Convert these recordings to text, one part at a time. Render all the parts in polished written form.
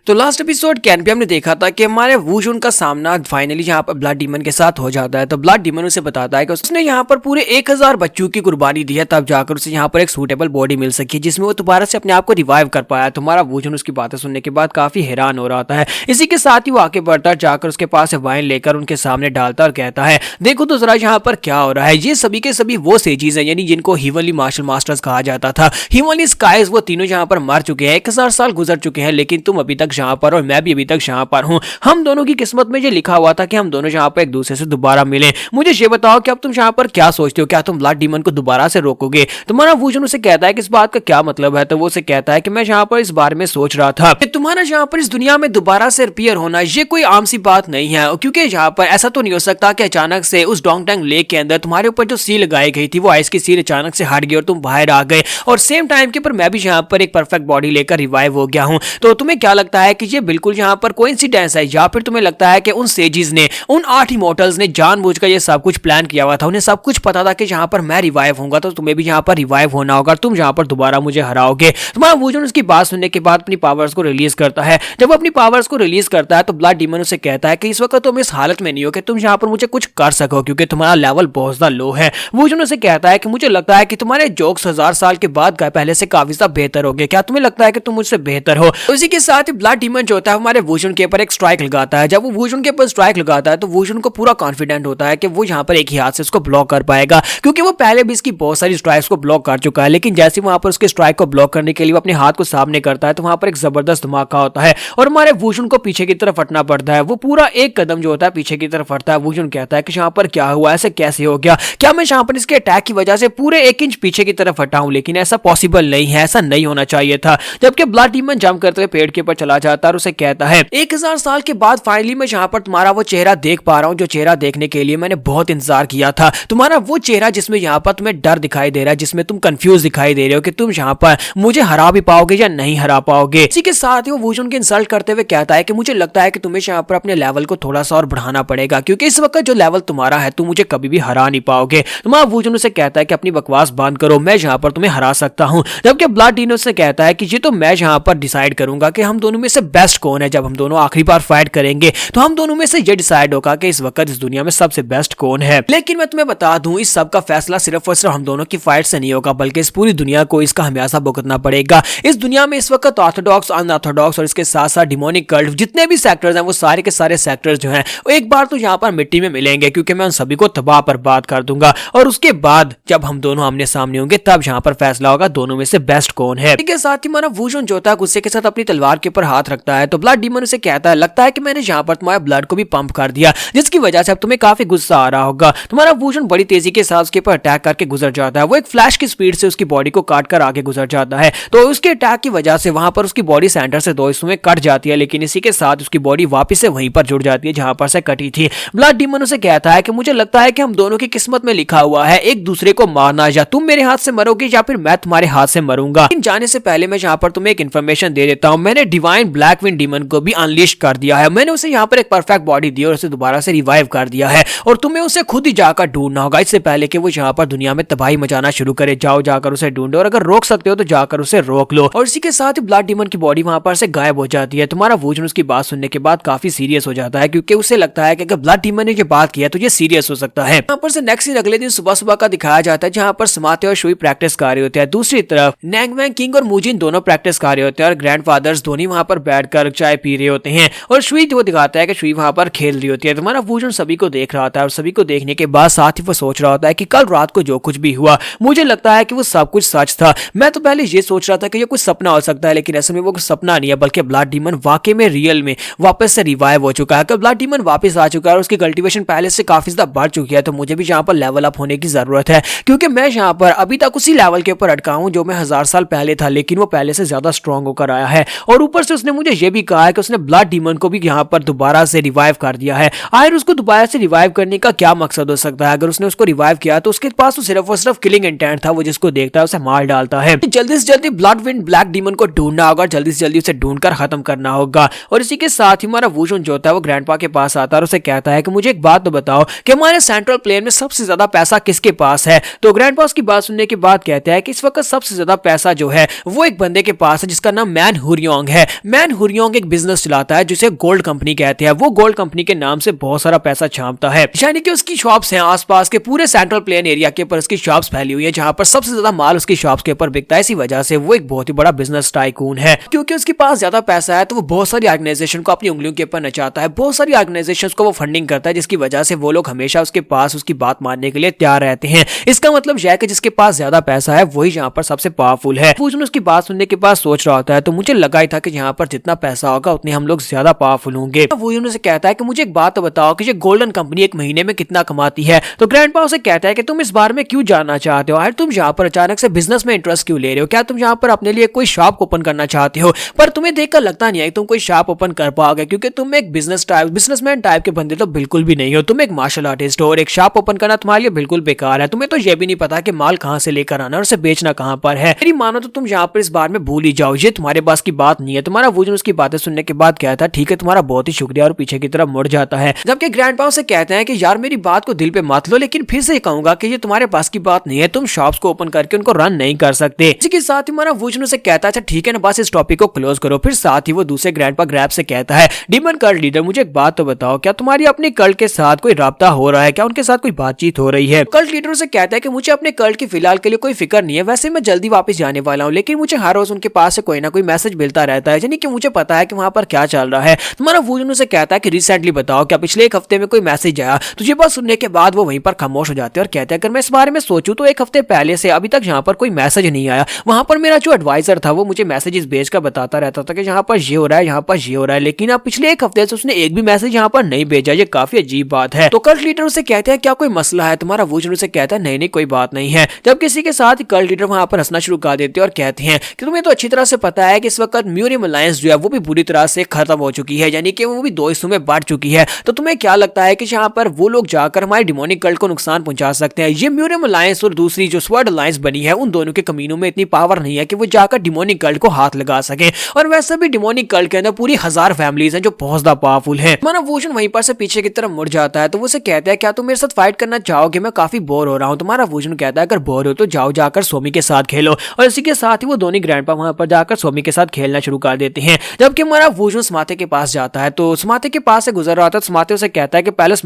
तो last episode can pay हमने देखा था कि हमारे वूजुन का सामना फाइनली यहाँ पर ब्लड डीमन के साथ हो जाता है। तो ब्लड डीमन उसे बताता है कि उसने यहाँ पर पूरे 1000 बच्चों की कुर्बानी दी है, तब जाकर उसे यहाँ पर एक सूटेबल बॉडी मिल सकी है जिसमें वो दोबारा से अपने आप को रिवाइव कर पाया। तो हमारा वूजुन उसकी बातें सुनने के बाद काफी हैरान हो रहा है। इसी के साथ ही वो आगे बढ़ता जाकर उसके पास वाइन लेकर उनके सामने डालता और कहता है, देखो तो जरा यहाँ पर क्या हो रहा है। ये सभी के सभी वो सेजीज हैं, यानी जिनको हीवनली मार्शल मास्टर्स कहा जाता था। हीवनली स्काइज वो तीनों यहाँ पर मर चुके हैं, 1000 साल गुजर चुके हैं, लेकिन तुम अभी तक यहाँ पर और मैं भी अभी तक यहाँ पर हूँ। हम दोनों की किस्मत में ये लिखा हुआ था कि हम दोनों यहाँ पर एक दूसरे से दोबारा मिले। मुझे ये बताओ कि अब तुम यहाँ पर क्या सोचते हो, क्या तुम ब्लड डीमन को दोबारा से रोकोगे? तुम्हारा वूजुन उसे कहता है कि इस बात का क्या मतलब है। तो वो उसे कहता है कि मैं यहाँ पर इस बारे में सोच रहा था कि तुम्हारा यहाँ पर इस दुनिया में दोबारा से रिपेयर होना ये कोई आम सी बात नहीं है, क्योंकि यहाँ पर ऐसा तो नहीं हो सकता कि अचानक से उस डोंगटेंग लेक के अंदर तुम्हारे ऊपर जो सील लगाई गई थी वो आइस की सील अचानक से हट गई और तुम बाहर आ गए, और सेम टाइम के पर मैं भी यहाँ पर एक परफेक्ट बॉडी लेकर रिवाइव हो गया हूँ। तो तुम्हें क्या लगता है कि ये बिल्कुल यहाँ पर कोइंसिडेंस है, या फिर तुम्हें लगता है कि उन सेजिस ने, उन 8 इमॉर्टल्स ने जानबूझकर ये सब कुछ प्लान किया हुआ था? उन्हें सब कुछ पता था कि यहाँ पर मैं रिवाइव होऊंगा तो तुम्हें भी यहाँ पर रिवाइव होना होगा, तुम यहाँ पर दोबारा मुझे हराओगे। तुम्हारा वूजुन उसकी बात सुनने के बाद अपनी पावर्स को रिलीज करता है। जब वो अपनी पावर्स को रिलीज करता है तो ब्लड डीमन उसे कहता है कि इस वक्त तुम इस हालत में नहीं हो कि तुम यहाँ पर मुझे कुछ कर सको, क्योंकि तुम्हारा लेवल बहुत ज्यादा लो है। वूजुन उसे कहता है कि मुझे लगता है कि तुम्हारे जोक्स 1000 साल के बाद पहले से काफी ज्यादा बेहतर हो गए, क्या तुम्हें लगता है कि तुम मुझसे बेहतर हो? तो इसी के साथ ही ब्लड डीमन जो होता है हमारे वूजुन के ऊपर एक स्ट्राइक लगाता है। जब वो वूजुन के ऊपर स्ट्राइक लगाता है तो वूजुन को पूरा कॉन्फिडेंट होता है कि वो यहाँ पर एक ही हाथ से उसको ब्लॉक कर पाएगा, क्योंकि वो पहले भी इसकी बहुत सारी स्ट्राइक्स को ब्लॉक कर चुका है। लेकिन जैसे वहां पर उसके स्ट्राइक को ब्लॉक करने के लिए वो अपने हाथ को सामने करता है तो वहां पर एक जबरदस्त धमाका होता है और हमारे वूजुन को पीछे की तरफ हटना पड़ता है। वो पूरा एक कदम जो होता है पीछे की तरफ हटता है। वूजुन कहता है कि यहाँ पर क्या हुआ, ऐसे कैसे हो गया? क्या मैं यहाँ पर इसके अटैक की वजह से पूरे 1 इंच पीछे की तरफ हटा हूं? लेकिन ऐसा पॉसिबल नहीं है, ऐसा नहीं होना चाहिए था। जबकि ब्लड डीमन जंप करते हुए पेड़ के ऊपर चला जाता है और उसे कहता है, 1000 साल के बाद फाइनली मैं यहाँ पर तुम्हारा वो चेहरा देख पा रहा हूँ जो चेहरा देखने के लिए मैंने बहुत इंतजार किया था। तुम्हारा वो चेहरा जिसमें यहाँ पर तुम्हें डर दिखाई दे रहा है, जिसमें तुम कंफ्यूज दिखाई दे रहे हो कि तुम यहाँ पर मुझे हरा भी पाओगे या नहीं हरा पाओगे। इसी के साथ ही वो वूजुन की इंसल्ट करते हुए कहता है कि मुझे लगता है कि तुम्हें यहाँ पर अपने लेवल को थोड़ा सा और बढ़ाना पड़ेगा, क्योंकि इस वक्त जो लेवल तुम्हारा है तुम मुझे कभी भी हरा नहीं पाओगे। तुम्हारा वूजुन उसे कहता है कि अपनी बकवास बंद करो, मैं यहाँ पर तुम्हें हरा सकता हूँ। जबकि ब्लड डीमन से कहता है कि ये तो मैं यहाँ पर डिसाइड करूंगा कि हम दोनों में से बेस्ट कौन है। जब हम दोनों आखिरी बार फाइट करेंगे तो हम दोनों में से ये डिसाइड होगा कि इस वक्त इस दुनिया में सबसे बेस्ट कौन है। लेकिन मैं तुम्हें बता दूं, इस सब का फैसला सिर्फ और सिर्फ हम दोनों की फाइट से नहीं होगा, बल्कि इस पूरी दुनिया को इसका हमेशा भुगतना पड़ेगा। इस दुनिया में इस वक्त ऑर्थोडॉक्स, अनऑर्थोडॉक्स और इसके साथ साथ डिमोनिक कल्ट जितने भी सेक्टर्स हैं वो सारे के सारे सेक्टर्स जो हैं वो एक बार तो यहाँ पर मिट्टी में मिलेंगे, क्योंकि मैं उन सभी को तबाह बर्बाद कर दूंगा। और उसके बाद जब हम दोनों आमने सामने होंगे तब यहाँ पर फैसला होगा दोनों में से बेस्ट कौन है। इसके साथ ही हमारा वूजुन जो होता है गुस्से के साथ अपनी तलवार के ऊपर हाथ रखता है। तो ब्लड डीमन उसे कहता है, लगता है कि मैंने यहाँ पर तुम्हारे ब्लड को भी पंप कर दिया, जिसकी वजह से अब तुम्हें काफी गुस्सा आ रहा होगा। तुम्हारा वूजुन बड़ी तेजी के साथ उसके ऊपर अटैक करके गुजर जाता है। वो एक फ्लैश की स्पीड से उसकी बॉडी को काट कर आगे गुजर जाता है। तो उसके अटैक की वजह से वहां पर उसकी बॉडी सेंटर से 2 हिस्सों में कट जाती है, लेकिन इसी के साथ उसकी बॉडी वापस से वहीं पर जुड़ जाती है जहां पर से कटी थी। ब्लड डीमन उसे कहता है कि मुझे लगता है कि हम दोनों की किस्मत में लिखा हुआ है एक दूसरे को मारना, या तुम मेरे हाथ से मरोगे या फिर मैं तुम्हारे हाथ से मरूंगा। लेकिन जाने से पहले मैं यहाँ पर तुम्हें एक इन्फॉर्मेशन दे देता हूँ, मैंने डिवाइन ब्लैक विंड डीमन को भी अनलीश कर दिया है। मैंने उसे यहाँ पर एक परफेक्ट बॉडी दी और उसे दोबारा से रिवाइव कर दिया है, और तुम्हें उसे खुद ही जाकर ढूंढना होगा इससे पहले कि वो यहाँ पर दुनिया में तबाही मचाना शुरू करे। जाओ जाकर उसे ढूंढो, और अगर रोक सकते हो तो जाकर उसे रोक लो। और इसी के साथ ही ब्लड डीमन की बॉडी वहां पर से गायब हो जाती है। तुम्हारा वूजुन उसकी बात सुनने के बाद काफी सीरियस हो जाता है, क्योंकि उसे लगता है कि अगर ब्लड डीमन ने ये बात किया तो ये सीरियस हो सकता है। यहाँ पर से नेक्स्ट सीन अगले दिन सुबह सुबह का दिखाया जाता है, जहाँ पर समाते और शुई प्रैक्टिस कर रहे होते हैं। दूसरी तरफ नैंगमैंग किंग और मुजिन दोनों प्रैक्टिस कर रहे होते हैं, और ग्रैंडफादर्स दोनों वहां पर बैठकर चाय पी रहे होते हैं, और शुई वो दिखाता है कि शुई वहां पर खेल रही होती है। तुम्हारा वूजुन सभी को देख रहा होता है, और सभी को देखने के बाद साथ ही वो सोच रहा होता है कि कल रात को जो कुछ भी हुआ मुझे लगता है कि वो सब कुछ सच था। मैं तो पहले ये सोच रहा था कि ये कुछ सपना हो सकता है, लेकिन असल में वो कुछ सपना नहीं है, बल्कि ब्लड डीमन वाकई में रियल में वापस से रिवाइव हो चुका है। ब्लड डीमन वापस आ चुका है और उसकी कल्टीवेशन पहले से काफी ज्यादा बढ़ चुकी है। तो मुझे भी यहाँ पर लेवल अप होने की जरूरत है, क्योंकि मैं यहाँ पर अभी तक उसी लेवल के ऊपर अटका हूँ जो मैं 1000 साल पहले था, लेकिन वो पहले से ज्यादा स्ट्रॉन्ग होकर आया है। और ऊपर से उसने मुझे ये भी कहा है कि उसने ब्लड डीमन को भी यहाँ पर दोबारा से रिवाइव कर दिया है। आखिर उसको दोबारा से रिवाइव करने का क्या मकसद हो सकता है? अगर उसने उसको रिवाइव किया तो उसके पास तो सिर्फ और सिर्फ किलिंग इंटेंट था, वो जिसको देखता है उसे मार डालता है। जल्दी से जल्दी ब्लड विंड ब्लैक डीमन को ढूंढना होगा, जल्दी से जल्दी उसे ढूंढकर खत्म करना होगा। और इसी के साथ ही हमारा वूजुन जो होता है वो ग्रैंडपा के पास आता है और उसे कहता है कि मुझे एक बात तो बताओ कि हमारे सेंट्रल प्लेन में सबसे ज्यादा पैसा किसके पास है? तो ग्रैंडपा उसकी बात सुनने के बाद कहता है कि इस वक्त सबसे ज्यादा पैसा जो है वो एक बंदे के पास है जिसका नाम मैन हुरियोंग है। मैन हुरियोंग एक बिजनेस चलाता है जिसे गोल्ड कंपनी कहते हैं। वो गोल्ड कंपनी के नाम से बहुत सारा पैसा छापता है, यानी कि उसकी शॉप्स हैं आसपास के पूरे सेंट्रल प्लेन एरिया के ऊपर उसकी शॉप्स फैली हुई है, जहां पर सबसे ज्यादा माल उसकी शॉप्स के ऊपर बिकता है। इसी वजह से वो एक बहुत ही बड़ा बिजनेस टाइकून है। क्योंकि उसके पास ज्यादा पैसा है तो वो बहुत सारी ऑर्गेनाइजेशन को अपनी उंगलियों के ऊपर नचाता है, बहुत सारी ऑर्गेनाइजेशन को वो फंडिंग करता है, जिसकी वजह से वो लोग हमेशा उसके पास उसकी बात मानने के लिए तैयार रहते हैं। इसका मतलब यह है कि जिसके पास ज्यादा पैसा है वही यहाँ पर सबसे पावरफुल है। वूजन उसकी बात सुनने के बाद सोच रहा होता है, तो मुझे लगा ही था कि यहाँ पर जितना पैसा होगा उतने हम लोग ज्यादा पावरफुल होंगे। वूजन उसे कहता है कि मुझे एक बात तो बताओ कि ये गोल्डन कंपनी एक महीने में कितना कमाती है। तो ग्रैंडपा उसे कहता है कि तुम इस बारे में क्यों जानना चाहते हो, तुम यहाँ पर अचानक से बिजनेस में इंटरेस्ट क्यों ले रहे हो, क्या तुम यहाँ पर अपने लिए कोई शॉप ओपन करना चाहते हो। पर तुम्हें देखकर लगता नहीं है तुम कोई शॉप ओपन कर पाओगे, क्योंकि तुम एक बिजनेसमैन टाइप के बंदे तो बिल्कुल भी नहीं हो। तुम एक मार्शल आर्टिस्ट हो और एक शॉप ओपन करना तुम्हारे लिए बिल्कुल बेकार है। तुम्हें तो यह भी नहीं पता कि माल कहां से लेकर आना और उसे बेचना कहां पर है। मेरी मानो तो तुम यहाँ पर इस बार में भूल ही जाओ, ये तुम्हारे पास की बात नहीं है। तुम्हारा वूजन उसकी बातें सुनने के बाद कहता है ठीक है तुम्हारा बहुत ही शुक्रिया, और पीछे की तरफ मुड़ जाता है। जबकि ग्रैंडपा उसे कहते हैं कि यार मेरी बात को दिल पे मत लो, लेकिन फिर से कहूंगा कि ये तुम्हारे पास की बात नहीं है, तुम शॉप्स को ओपन करके उनको रन नहीं कर सकते। इसी के साथ ही हमारा वूजन उसे कहता है अच्छा ठीक है ना, बस इस टॉपिक को क्लोज करो। फिर साथ ही वो दूसरे ग्रैंडपा ग्रैब से कहता है डीमन कल्ट लीडर मुझे एक बात तो बताओ, क्या तुम्हारी अपनी कल्ट के साथ कोई राब्ता हो रहा है, क्या उनके साथ कोई बातचीत हो रही है। कल्ट लीडर से कहता है कि मुझे अपने कल्ट की फिलहाल के लिए कोई फिक्र नहीं है, वैसे मैं जल्दी वापस जाने वाला हूँ, लेकिन मुझे हर रोज उनके पास से कोई ना कोई मैसेज मिलता रहता है, यानी कि मुझे पता है कि वहां पर क्या चल रहा है। तुम्हारा वूजन उसे कहता है कि रिसेंटली बताओ क्या पिछले एक हफ्ते में कोई मैसेज आया। तुझे बात सुनने के बाद वो वहीं पर खामोश हो जाते हैं और कहते हैं अगर मैं इस बारे में सोचूं तो एक हफ्ते पहले से अभी तक यहाँ पर कोई मैसेज नहीं आया। वहां पर मेरा जो एडवाइजर था वो मुझे मैसेजेस भेजकर बताता रहता था कि यहाँ पर ये हो रहा है, यहाँ पर ये हो रहा है, लेकिन अब पिछले एक हफ्ते से उसने एक भी मैसेज यहाँ पर नहीं भेजा। ये काफी अजीब बात है। तो कल्ट लीडर उसे कहते हैं क्या कोई मसला है। तुम्हारा वूजन उसे कहता है नहीं कोई बात नहीं है। जब किसी के साथ कल्ट लीडर वहां पर हंसना शुरू कर देते हैं और कहते हैं कि तुम्हें तो अच्छी तरह से पता है कि इस वक्त म्यूरियम अलायंस जो है वो भी पूरी तरह से खत्म हो चुकी है, यानी कि वो भी दो हिस्सों में बांट चुकी है। तो तुम्हें क्या लगता है कि यहाँ पर वो लोग जाकर हमारे डिमोनिक कल्ट को नुकसान पहुंचा सकते हैं। ये म्यूरियम अलायंस और दूसरी जो स्वर्ड अलायंस बनी है उन दोनों के कमीनों में इतनी पावर नहीं है कि वो जाकर डिमोनिक कल्ट को हाथ लगा सके। और वैसे भी डिमोनिक कल्ट के अंदर पूरी 1000 फैमिलीज हैं जो बहुत ज्यादा पावरफुल है। हमारा वूजन वहीं पर से पीछे की तरफ मुड़ जाता है, तो वो उसे कहता है क्या तुम मेरे साथ फाइट करना चाहोगे, मैं काफी बोर हो रहा हूँ। तुम्हारा वूजन कहता है अगर बोर हो तो जाओ जाकर सोमी के साथ खेलो। और इसी के साथ ही वो दोनों ग्रैंडपा वहां पर जाकर सोमी के साथ खेलना शुरू कर देते हैं। जबकि हमारा वूजन समाते के पास जाता है, तो समाते के पास से गुजर रहा था। समाते उसे कहता है कि पैलेस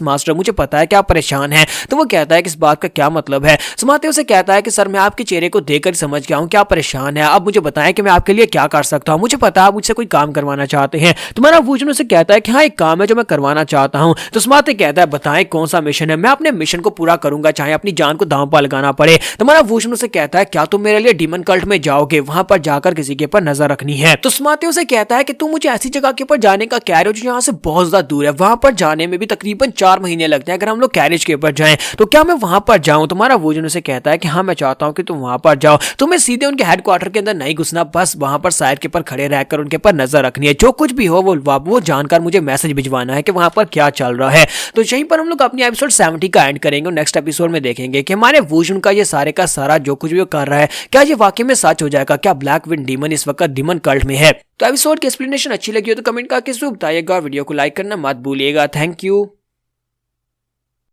मास्टर मुझे पता है कि आप परेशान हैं। तो वो कहता है कि इस बात का क्या मतलब है। समाते उसे कहता है कि सर मैं आपके चेहरे को देखकर समझ गया हूं कि आप परेशान हैं, अब मुझे बताएं कि मैं आपके लिए क्या कर सकता हूं। मुझे पता है आप मुझसे कोई काम करवाना चाहते हैं। तुम्हारा वूजन उसे कहता है कि हाँ एक काम है जो मैं करवाना चाहता हूं। तो समाते कहता है बताएं कौन सा मिशन है, मैं अपने मिशन को पूरा करूंगा चाहे अपनी जान को दांव पर लगाना पड़े। तुम्हारा वूजन उसे कहता है क्या तुम मेरे लिए डीमन कल्ट में जाओगे, वहां पर जाकर किसी के ऊपर नजर रखनी है। तो समाते उसे कहता है कि तुम मुझे ऐसी जगह के ऊपर जाने का कह रहे हो जो यहाँ से बहुत ज्यादा दूर है, वहां पर जाने में भी तकरीबन 4 महीने लगते हैं अगर हम लोग कैरेज के ऊपर जाएं, तो क्या मैं वहां पर जाऊं। तुम्हारा वूजन उसे कहता है कि हाँ मैं चाहता हूं कि तुम वहां पर जाओ, तुम्हें सीधे उनके हेडक्वार्टर के अंदर नहीं घुसना, बस वहां पर साइड के ऊपर खड़े रहकर उनके ऊपर नजर रखनी है। जो कुछ भी हो वो जानकर मुझे मैसेज भिजवाना है कि वहां पर क्या चल रहा है। तो यहीं पर हम लोग अपनी एपिसोड 70 का एंड करेंगे। नेक्स्ट एपिसोड में देखेंगे कि हमारे वूजन का ये सारे का सारा जो कुछ भी वो कर रहा है क्या ये वाकई में सच हो जाएगा, क्या ब्लैक विंड डीमन इस वक्त डीमन कल्ट में है। तो एपिसोड की एक्सप्लेनेशन अच्छी लगी हो तो कमेंट करके जरूर बताइएगा। वीडियो को लाइक करना मत भूलिएगा। Thank you.